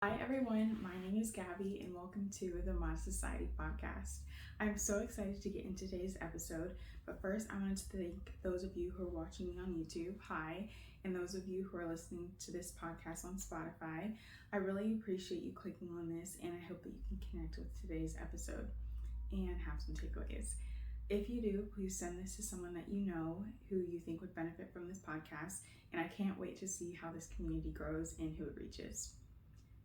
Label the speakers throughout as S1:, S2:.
S1: Hi everyone, my name is Gabby and welcome to the Mod Society podcast. I'm so excited to get into today's episode, but first I wanted to thank those of you who are watching me on YouTube, hi, and those of you who are listening to this podcast on Spotify. I really appreciate you clicking on this and I hope that you can connect with today's episode and have some takeaways. If you do, please send this to someone that you know who you think would benefit from this podcast, and I can't wait to see how this community grows and who it reaches.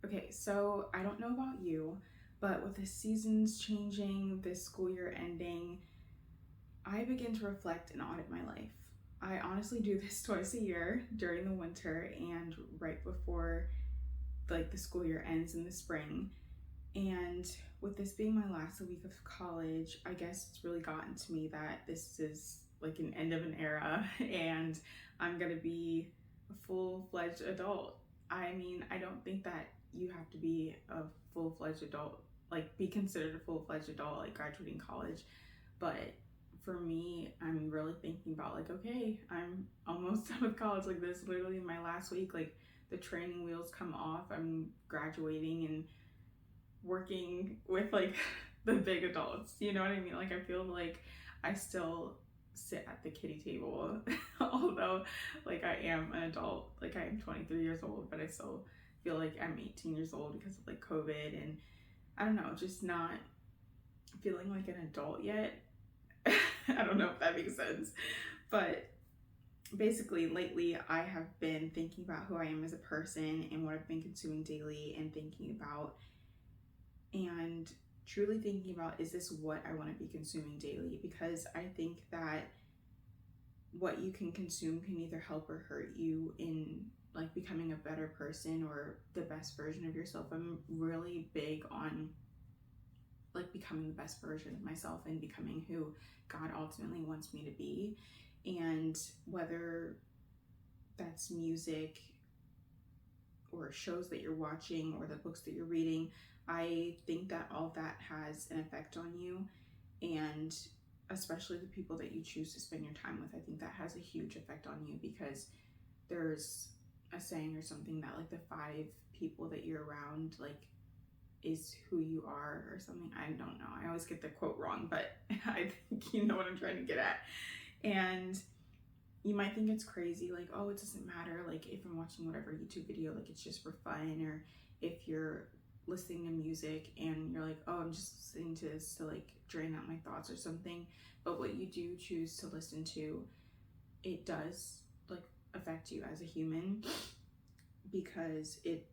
S1: Okay, so I don't know about you, but with the seasons changing, this school year ending, I begin to reflect and audit my life. I honestly do this twice a year during the winter and right before the school year ends in the spring. And with this being my last week of college, I guess it's really gotten to me that this is like an end of an era and I'm gonna be a full-fledged adult. I mean, I don't think that you have to be a full-fledged adult, like be considered a full-fledged adult, like graduating college. But for me, I'm really thinking about okay, I'm almost done with college. Like this literally my last week, like the training wheels come off. I'm graduating and working with the big adults. You know what I mean? Like I feel like I still sit at the kiddie table although I am an adult. Like I am 23 years old, but I still feel like I'm 18 years old because of COVID and I don't know, just not feeling like an adult yet. I don't know if that makes sense. But basically lately I have been thinking about who I am as a person and what I've been consuming daily and thinking about and truly thinking about, is this what I want to be consuming daily? Because I think that what you can consume can either help or hurt you in becoming a better person or the best version of yourself. I'm really big on becoming the best version of myself and becoming who God ultimately wants me to be. And whether that's music or shows that you're watching or the books that you're reading, I think that all that has an effect on you, and especially the people that you choose to spend your time with. I think that has a huge effect on you because there's a saying or something that the 5 people that you're around is who you are or something. I don't know. I always get the quote wrong, but I think you know what I'm trying to get at. And you might think it's crazy, oh, it doesn't matter, if I'm watching whatever YouTube video, it's just for fun, or if you're listening to music and you're oh, I'm just listening to this to drain out my thoughts or something. But what you do choose to listen to, it does affect you as a human because it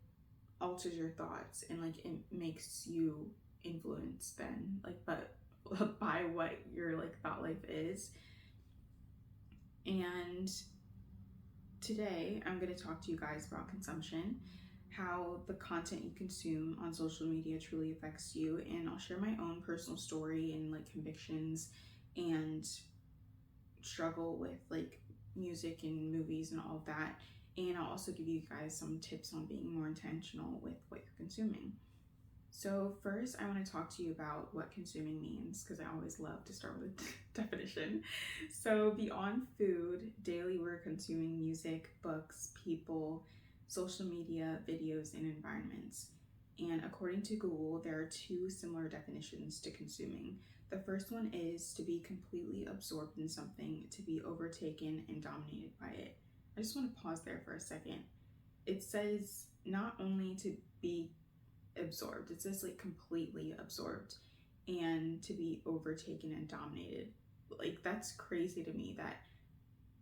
S1: alters your thoughts and it makes you influenced then but by what your thought life is. And today I'm going to talk to you guys about consumption, how the content you consume on social media truly affects you, and I'll share my own personal story and convictions and struggle with music and movies and all of that. And I'll also give you guys some tips on being more intentional with what you're consuming. So first, I want to talk to you about what consuming means, because I always love to start with a definition. So beyond food, daily we're consuming music, books, people, social media, videos, and environments. And according to Google, there are 2 similar definitions to consuming. The first one is to be completely absorbed in something, to be overtaken and dominated by it. I just want to pause there for a second. It says not only to be absorbed, it says completely absorbed, and to be overtaken and dominated. That's crazy to me that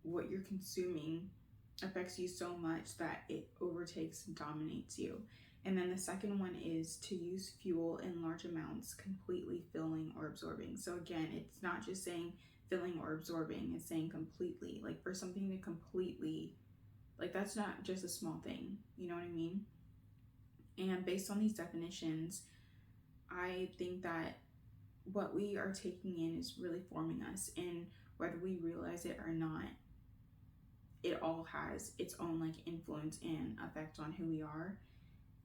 S1: what you're consuming affects you so much that it overtakes and dominates you. And then the second one is to use fuel in large amounts, completely filling or absorbing. So again, it's not just saying filling or absorbing, it's saying completely. For something to completely, that's not just a small thing, you know what I mean? And based on these definitions, I think that what we are taking in is really forming us, and whether we realize it or not, it all has its own influence and effect on who we are.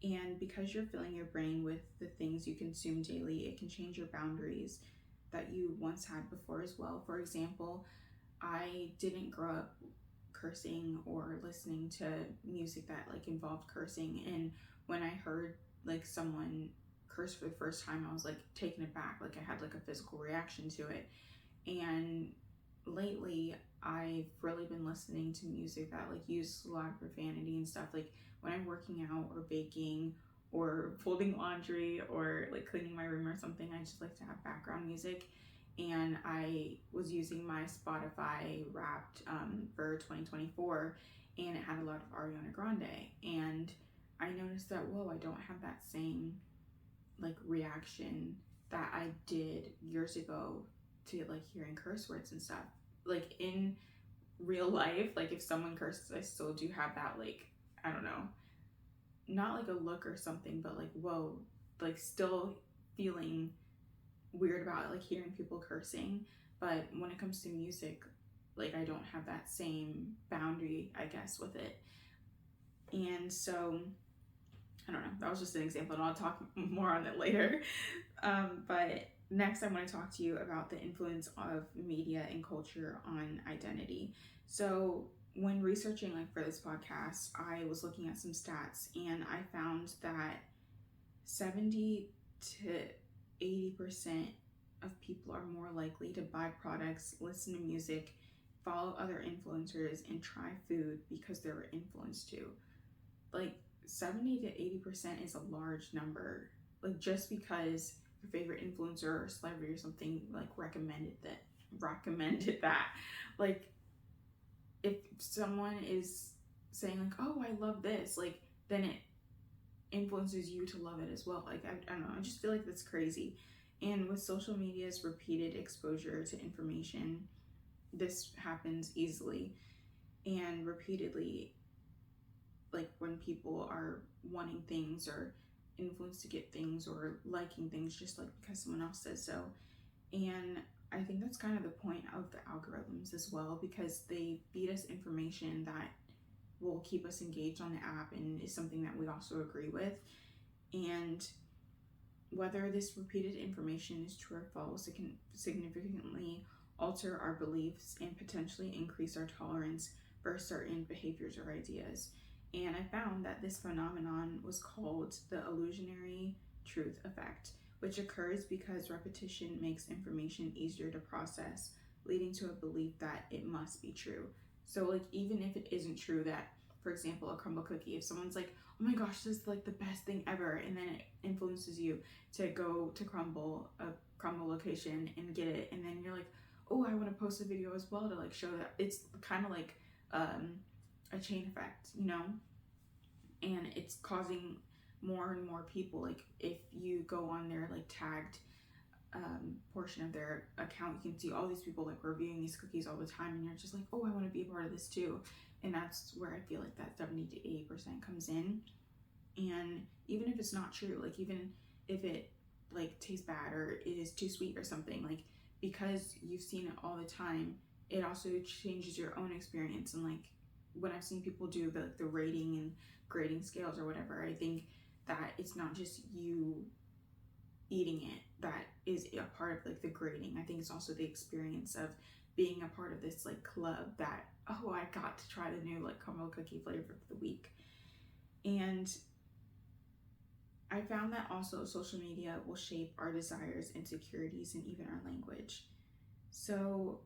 S1: And because you're filling your brain with the things you consume daily, it can change your boundaries that you once had before as well. For example, I didn't grow up cursing or listening to music that involved cursing, and when I heard like someone cursed for the first time, I was like taken aback, like I had like a physical reaction to it. And lately I've really been listening to music that like uses a lot of profanity and stuff. Like when I'm working out or baking or folding laundry or like cleaning my room or something, I just like to have background music. And I was using my Spotify Wrapped for 2024, and it had a lot of Ariana Grande, and I noticed that, whoa, I don't have that same like reaction that I did years ago to like hearing curse words and stuff. Like in real life, like if someone curses, I still do have that, like, I don't know, not like a look or something, but like, whoa, like still feeling weird about like hearing people cursing. But when it comes to music, like I don't have that same boundary, I guess, with it. And so I don't know, that was just an example, and I'll talk more on it later. But next I want to talk to you about the influence of media and culture on identity. So when researching like for this podcast, I was looking at some stats, and I found that 70 to 80% of people are more likely to buy products, listen to music, follow other influencers, and try food because they were influenced to. Like 70 to 80% is a large number. Like just because your favorite influencer or celebrity or something like recommended that. Like if someone is saying like, oh, I love this, like then it influences you to love it as well. Like I don't know, I just feel like that's crazy. And with social media's repeated exposure to information, this happens easily and repeatedly. Like when people are wanting things or influenced to get things or liking things just like because someone else says so. And I think that's kind of the point of the algorithms as well, because they feed us information that will keep us engaged on the app and is something that we also agree with. And whether this repeated information is true or false, it can significantly alter our beliefs and potentially increase our tolerance for certain behaviors or ideas. And I found that this phenomenon was called the illusionary truth effect, which occurs because repetition makes information easier to process, leading to a belief that it must be true. So like even if it isn't true, that for example a crumble cookie, if someone's like, oh my gosh, this is like the best thing ever, and then it influences you to go to a crumble location and get it, and then you're like, oh, I want to post a video as well to like show that. It's kind of like a chain effect, you know, and it's causing more and more people, like if you go on their like tagged portion of their account, you can see all these people like reviewing these cookies all the time, and you're just like, oh, I want to be a part of this too. And that's where I feel like that 70 to 80% comes in. And even if it's not true, like even if it like tastes bad or it is too sweet or something, like because you've seen it all the time, it also changes your own experience. And like when I've seen people do the rating and grading scales or whatever, I think that it's not just you eating it that is a part of like the grading. I think it's also the experience of being a part of this like club that, oh, I got to try the new like caramel cookie flavor of the week. And I found that also social media will shape our desires, insecurities, and even our language. So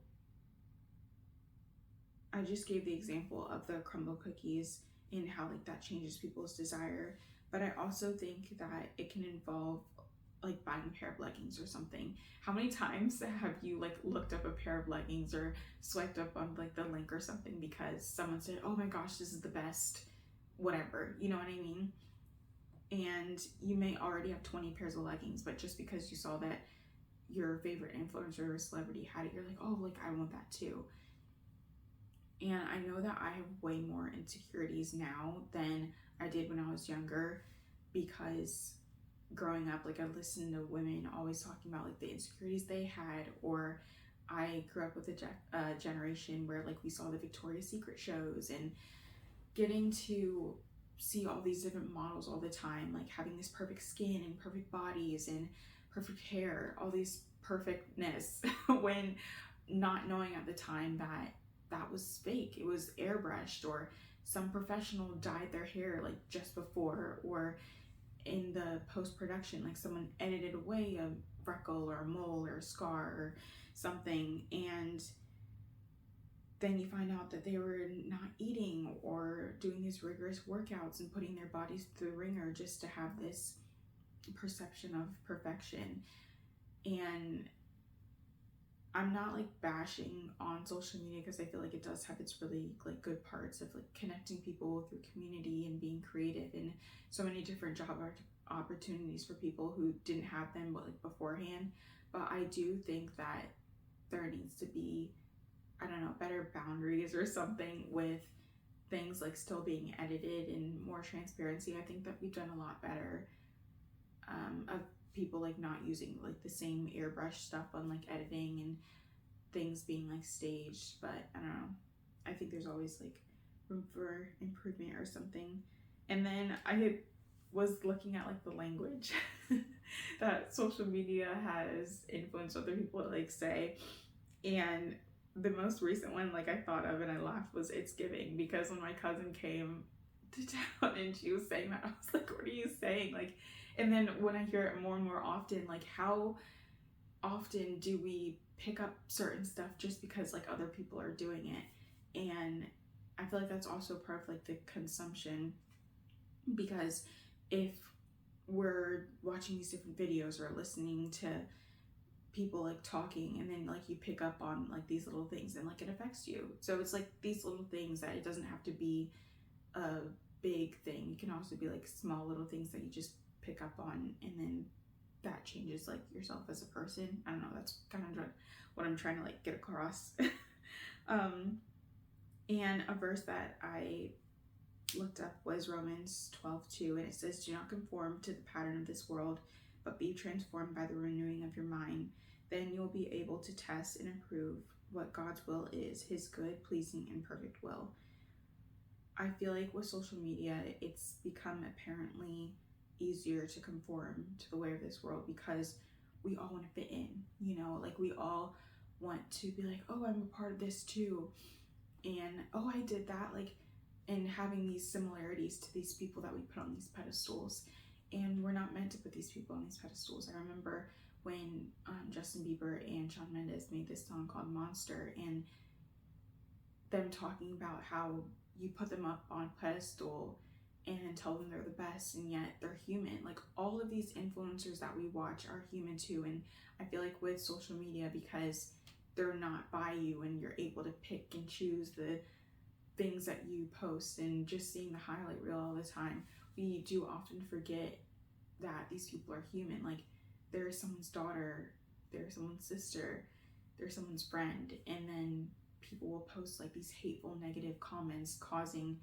S1: I just gave the example of the crumble cookies and how like that changes people's desire, but I also think that it can involve like buying a pair of leggings or something. How many times have you like looked up a pair of leggings or swiped up on like the link or something because someone said, oh my gosh, this is the best, whatever, you know what I mean? And you may already have 20 pairs of leggings, but just because you saw that your favorite influencer or celebrity had it, you're like, oh, like I want that too. And I know that I have way more insecurities now than I did when I was younger, because growing up, like I listened to women always talking about like the insecurities they had, or I grew up with a generation where like we saw the Victoria's Secret shows and getting to see all these different models all the time, like having this perfect skin and perfect bodies and perfect hair, all these perfectness, when not knowing at the time that that was fake. It was airbrushed, or some professional dyed their hair like just before, or in the post-production, like someone edited away a freckle or a mole or a scar or something, and then you find out that they were not eating or doing these rigorous workouts and putting their bodies through the ringer just to have this perception of perfection. And I'm not like bashing on social media, because I feel like it does have its really like good parts of like connecting people through community and being creative, and so many different job opportunities for people who didn't have them but like beforehand. But I do think that there needs to be, I don't know, better boundaries or something with things like still being edited and more transparency. I think that we've done a lot better of people like not using like the same airbrush stuff on like editing and things being like staged. But I don't know, I think there's always like room for improvement or something. And then I was looking at like the language that social media has influenced other people to like say, and the most recent one like I thought of and I laughed was "it's giving," because when my cousin came to town and she was saying that, I was like, what are you saying? Like, and then when I hear it more and more often, like how often do we pick up certain stuff just because like other people are doing it? And I feel like that's also part of like the consumption, because if we're watching these different videos or listening to people like talking, and then like you pick up on like these little things and like it affects you. So it's like these little things that it doesn't have to be a big thing. It can also be like small little things that you just pick up on, and then that changes like yourself as a person. I don't know, that's kind of what I'm trying to like get across. And a verse that I looked up was Romans 12:2, and it says, "Do not conform to the pattern of this world, but be transformed by the renewing of your mind. Then you'll be able to test and approve what God's will is, his good, pleasing, and perfect will." I feel like with social media, it's become apparently easier to conform to the way of this world, because we all want to fit in, you know, like we all want to be like, oh, I'm a part of this too, and oh, I did that, like, and having these similarities to these people that we put on these pedestals. And we're not meant to put these people on these pedestals. I remember when Justin Bieber and Shawn Mendes made this song called Monster, and them talking about how you put them up on a pedestal and tell them they're the best, and yet they're human. Like all of these influencers that we watch are human too. And I feel like with social media, because they're not by you and you're able to pick and choose the things that you post, and just seeing the highlight reel all the time, we do often forget that these people are human. Like they're someone's daughter, they're someone's sister, they're someone's friend, and then people will post like these hateful negative comments, causing,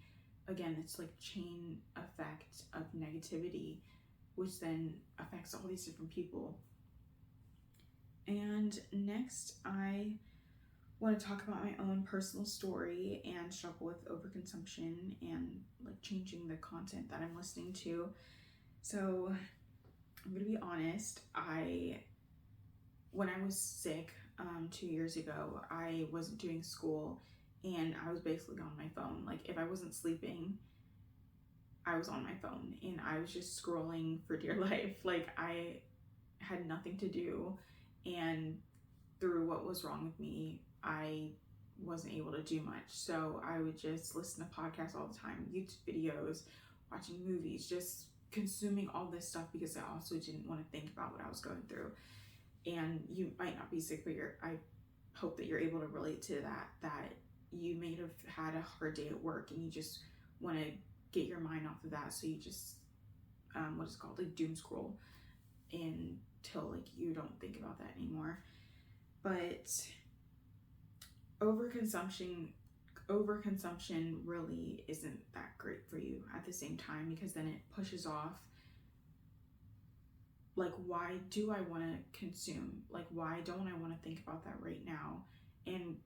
S1: again, it's like chain effect of negativity, which then affects all these different people. And next, I want to talk about my own personal story and struggle with overconsumption and like changing the content that I'm listening to. So I'm gonna be honest, when I was sick 2 years ago, I wasn't doing school, and I was basically on my phone. Like if I wasn't sleeping, I was on my phone, and I was just scrolling for dear life. Like I had nothing to do, and through what was wrong with me, I wasn't able to do much. So I would just listen to podcasts all the time, YouTube videos, watching movies, just consuming all this stuff, because I also didn't want to think about what I was going through. And you might not be sick, but I hope that you're able to relate to that you may have had a hard day at work and you just want to get your mind off of that. So you just, what is it called, like doom scroll until like you don't think about that anymore. But overconsumption really isn't that great for you at the same time, because then it pushes off, like, why do I want to consume? Like, why don't I want to think about that right now? And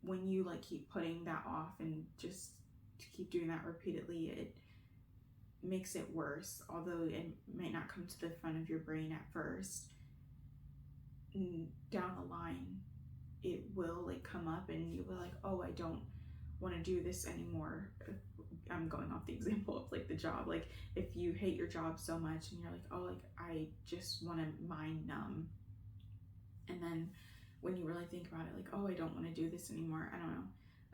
S1: when you like keep putting that off and just keep doing that repeatedly, it makes it worse. Although it might not come to the front of your brain at first, down the line it will like come up, and you'll be like, oh, I don't want to do this anymore. I'm going off the example of like the job. Like if you hate your job so much and you're like, oh, like I just want to mind numb. And then when you really think about it, like, oh, I don't want to do this anymore. I don't know.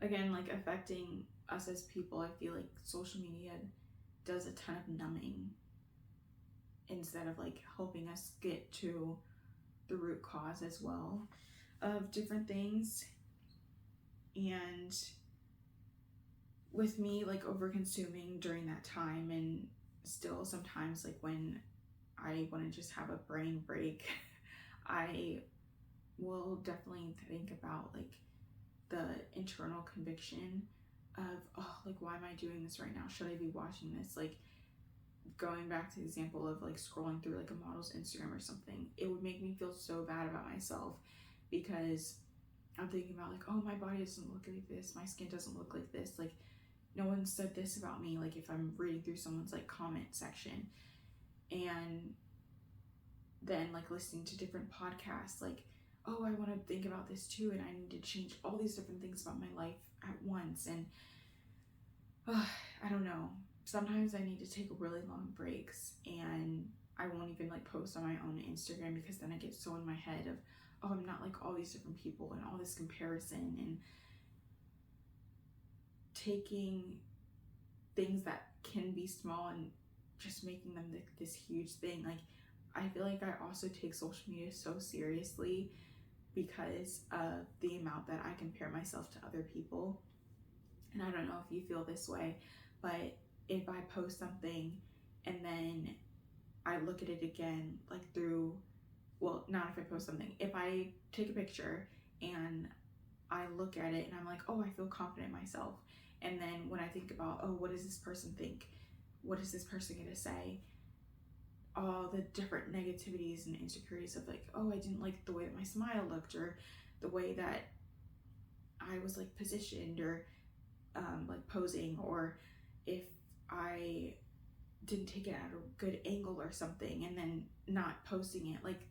S1: Again, like affecting us as people, I feel like social media does a ton of numbing instead of like helping us get to the root cause as well of different things. And with me like over consuming during that time, and still sometimes like when I want to just have a brain break, I will definitely think about like the internal conviction of, oh, like why am I doing this right now? Should I be watching this? Like going back to the example of like scrolling through like a model's Instagram or something, it would make me feel so bad about myself because I'm thinking about like, oh, my body doesn't look like this, my skin doesn't look like this, like no one said this about me. Like if I'm reading through someone's like comment section, and then like listening to different podcasts, like, oh, I want to think about this too, and I need to change all these different things about my life at once. And I don't know, sometimes I need to take really long breaks, and I won't even like post on my own Instagram because then I get so in my head of, oh, I'm not like all these different people and all this comparison, and taking things that can be small and just making them this huge thing. Like I feel like I also take social media so seriously because of the amount that I compare myself to other people. And I don't know if you feel this way, but if I post something and then I look at it again, like through, well, not if I post something, if I take a picture and I look at it and I'm like, oh, I feel confident in myself. And then when I think about, oh, what does this person think? What is this person gonna say? All the different negativities and insecurities of like, oh, I didn't like the way that my smile looked, or the way that I was like positioned, or like posing, or if I didn't take it at a good angle or something, and then not posting it, like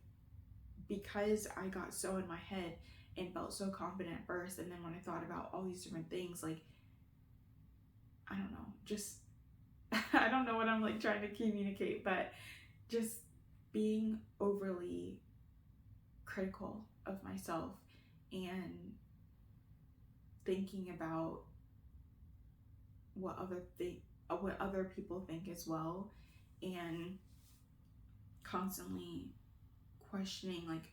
S1: because I got so in my head and felt so confident at first, and then when I thought about all these different things, like I don't know, just I don't know what I'm like trying to communicate, but just being overly critical of myself and thinking about what other people think as well, and constantly questioning like,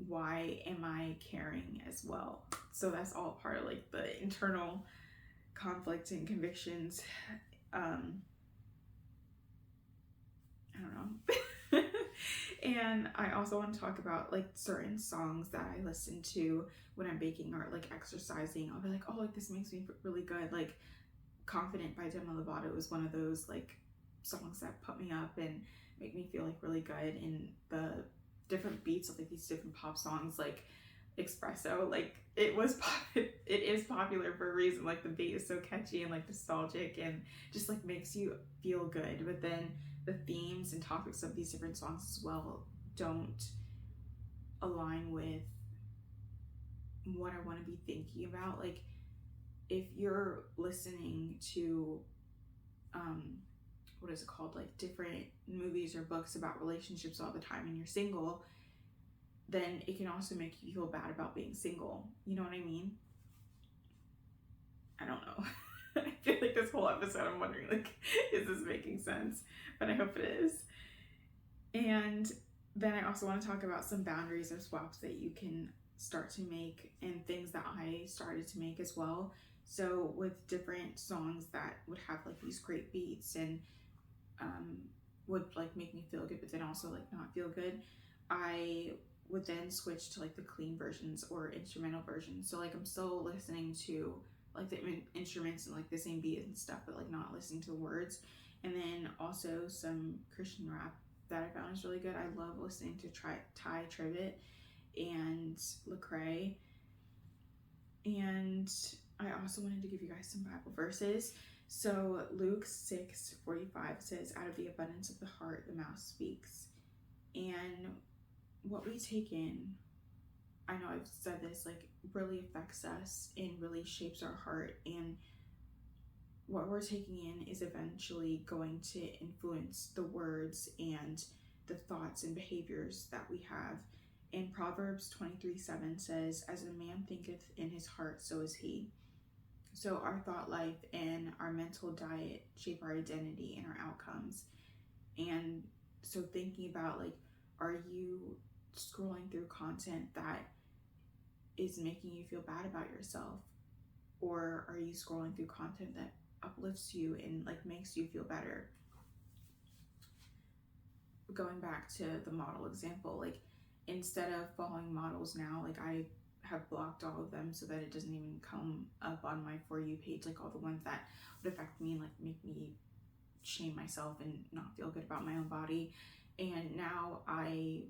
S1: why am I caring as well? So that's all part of like the internal conflict and convictions. I don't know. And I also want to talk about like certain songs that I listen to when I'm baking or like exercising. I'll be like, oh, like this makes me really good. Like Confident by Demi Lovato is one of those like songs that put me up and make me feel like really good. And the different beats of like these different pop songs, like Espresso, like it is popular for a reason. Like the beat is so catchy and like nostalgic and just like makes you feel good. But then the themes and topics of these different songs as well don't align with what I want to be thinking about. Like if you're listening to what is it called, like different movies or books about relationships all the time and you're single, then it can also make you feel bad about being single. You know what I mean? I don't know. I feel like this whole episode I'm wondering like, is this making sense? But I hope it is. And then I also want to talk about some boundaries or swaps that you can start to make, and things that I started to make as well. So with different songs that would have like these great beats and would like make me feel good, but then also like not feel good, I would then switch to like the clean versions or instrumental versions. So like I'm still listening to like the instruments and like the same beat and stuff, but like not listening to the words. And then also some Christian rap that I found is really good. I love listening to Ty Tribbett and Lecrae. And I also wanted to give you guys some Bible verses. So Luke 6:45 says, out of the abundance of the heart, the mouth speaks. And what we take in, I know I've said this, like really affects us and really shapes our heart. And what we're taking in is eventually going to influence the words and the thoughts and behaviors that we have. And Proverbs 23:7 says, "As a man thinketh in his heart, so is he." So our thought life and our mental diet shape our identity and our outcomes. And so thinking about, like, are you scrolling through content that is making you feel bad about yourself? Or are you scrolling through content that uplifts you and like makes you feel better? Going back to the model example, like, instead of following models now, like, I have blocked all of them so that it doesn't even come up on my For You page, like all the ones that would affect me and like make me shame myself and not feel good about my own body. And now I,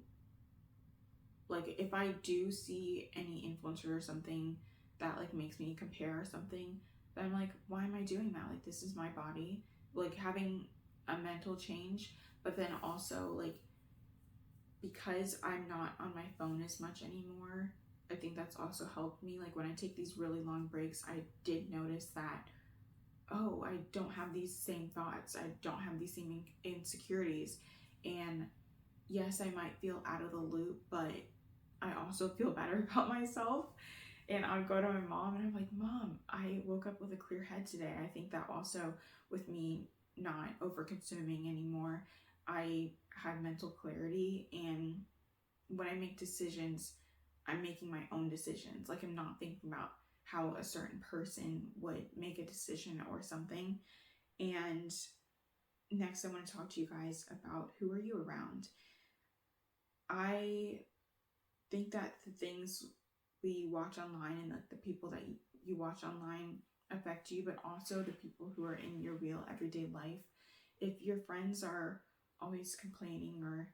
S1: like, if I do see any influencer or something that like makes me compare or something, then I'm like, why am I doing that? Like, this is my body. Like, having a mental change, but then also, like, because I'm not on my phone as much anymore, I think that's also helped me. Like, when I take these really long breaks, I did notice that, oh, I don't have these same thoughts. I don't have these same insecurities. And yes, I might feel out of the loop, but I also feel better about myself. And I would go to my mom and I'm like, Mom, I woke up with a clear head today. I think that also with me not over consuming anymore, I had mental clarity. And when I make decisions, I'm making my own decisions. Like, I'm not thinking about how a certain person would make a decision or something. And next, I want to talk to you guys about, who are you around? I think that the things we watch online and like the people that you watch online affect you, but also the people who are in your real everyday life. If your friends are always complaining or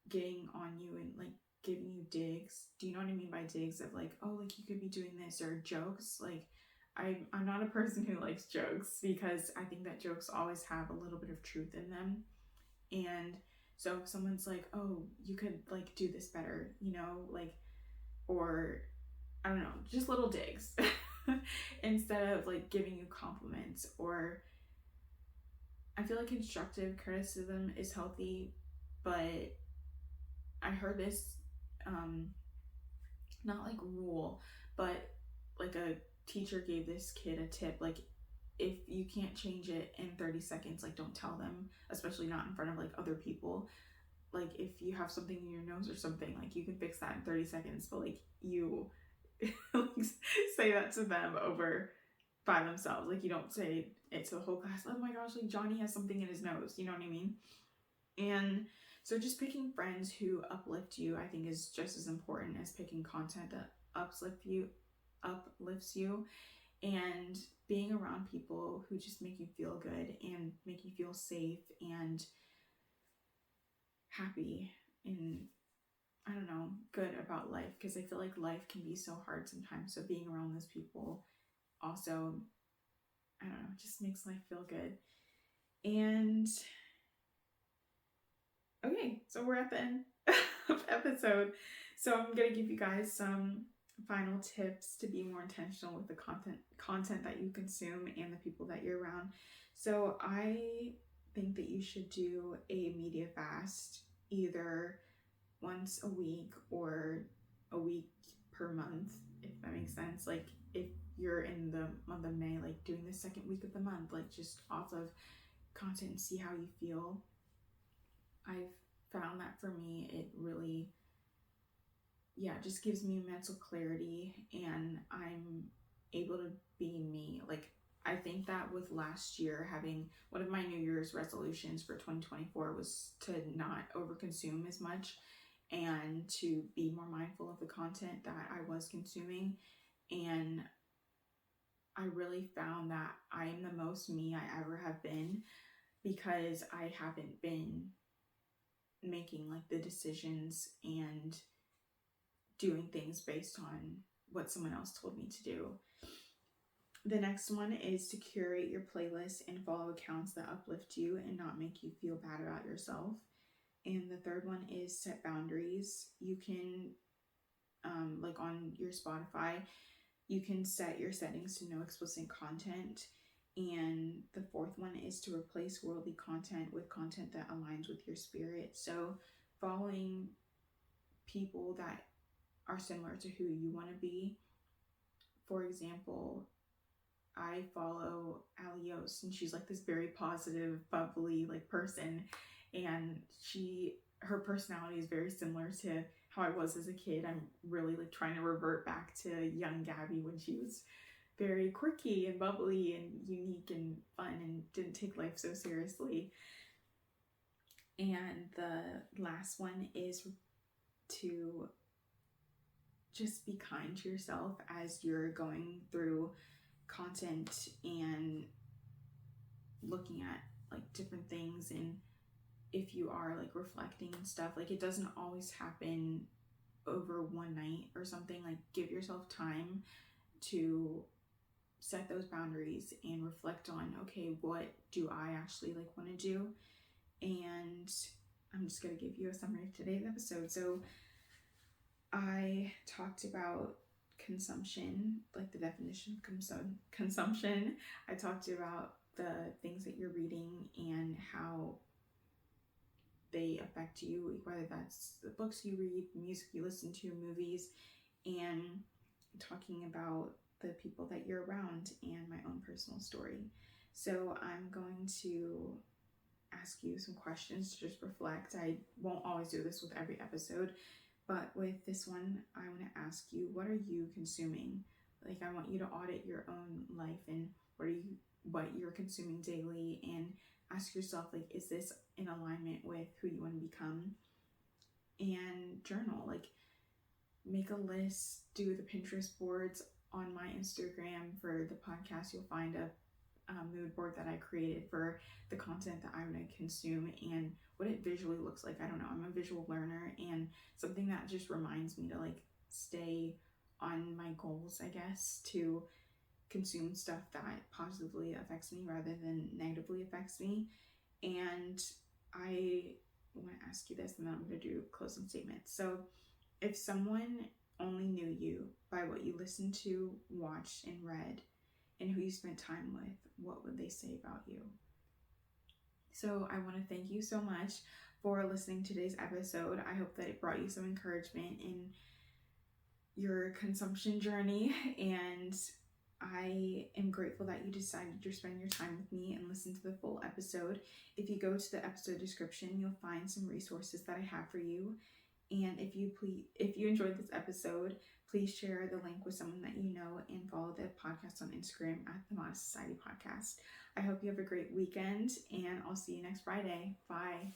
S1: getting on you and like giving you digs, do you know what I mean by digs? Of like, oh, like, you could be doing this, or jokes. Like, I'm not a person who likes jokes, because I think that jokes always have a little bit of truth in them. And so if someone's like, oh, you could like do this better, you know, like, or I don't know, just little digs instead of like giving you compliments. Or I feel like constructive criticism is healthy, but I heard this, not like rule, but like a teacher gave this kid a tip, like, if you can't change it in 30 seconds, like, don't tell them, especially not in front of like other people. Like, if you have something in your nose or something, like, you can fix that in 30 seconds, but like, you like, say that to them over by themselves. Like, you don't say it to the whole class, oh my gosh, like, Johnny has something in his nose, you know what I mean? And so just picking friends who uplift you, I think, is just as important as picking content that uplifts you. And being around people who just make you feel good and make you feel safe and happy and, I don't know, good about life, because I feel like life can be so hard sometimes. So being around those people also, I don't know, just makes life feel good. And okay, so we're at the end of episode. So I'm gonna give you guys some final tips to be more intentional with the content that you consume and the people that you're around. So I think that you should do a media fast, either once a week or a week per month, if that makes sense. Like, if you're in the month of May, like, doing the second week of the month, like, just off of content and see how you feel. I've found that for me, it really, just gives me mental clarity, and I'm able to be me. Like, I think that with last year, having one of my New Year's resolutions for 2024 was to not overconsume as much and to be more mindful of the content that I was consuming. And I really found that I am the most me I ever have been, because I haven't been making like the decisions and doing things based on what someone else told me to do. The next one is to curate your playlist and follow accounts that uplift you and not make you feel bad about yourself. And the third one is set boundaries. You can, like on your Spotify, you can set your settings to no explicit content. And the fourth one is to replace worldly content with content that aligns with your spirit. So following people that are similar to who you want to be. For example, I follow Alios, and she's like this very positive, bubbly like person, and her personality is very similar to how I was as a kid. I'm really like trying to revert back to young Gabbi when she was very quirky and bubbly and unique and fun and didn't take life so seriously. And the last one is to just be kind to yourself as you're going through content and looking at like different things. And if you are like reflecting and stuff, like it doesn't always happen over one night or something. Like give yourself time to set those boundaries and reflect on, okay, what do I actually like want to do? And I'm just going to give you a summary of today's episode. So I talked about consumption, like the definition of consumption. I talked about the things that you're reading and how they affect you, whether that's the books you read, music you listen to, movies, and talking about the people that you're around and my own personal story. So I'm going to ask you some questions to just reflect. I won't always do this with every episode, but with this one, I want to ask you, what are you consuming? Like, I want you to audit your own life and what you're consuming daily, and ask yourself, like, is this in alignment with who you want to become? And journal, like, make a list, do the Pinterest boards. On my Instagram for the podcast, you'll find a mood board that I created for the content that I'm going to consume and what it visually looks like. I don't know, I'm a visual learner, and something that just reminds me to like stay on my goals, I guess, to consume stuff that positively affects me rather than negatively affects me. And I want to ask you this, and then I'm going to do closing statements. So if someone only knew you by what you listened to, watched, and read, and who you spent time with, what would they say about you? So I want to thank you so much for listening to today's episode. I hope that it brought you some encouragement in your consumption journey, and I am grateful that you decided to spend your time with me and listen to the full episode. If you go to the episode description, you'll find some resources that I have for you. And if you enjoyed this episode, please share the link with someone that you know, and follow the podcast on Instagram at the Modest Society Podcast. I hope you have a great weekend, and I'll see you next Friday. Bye.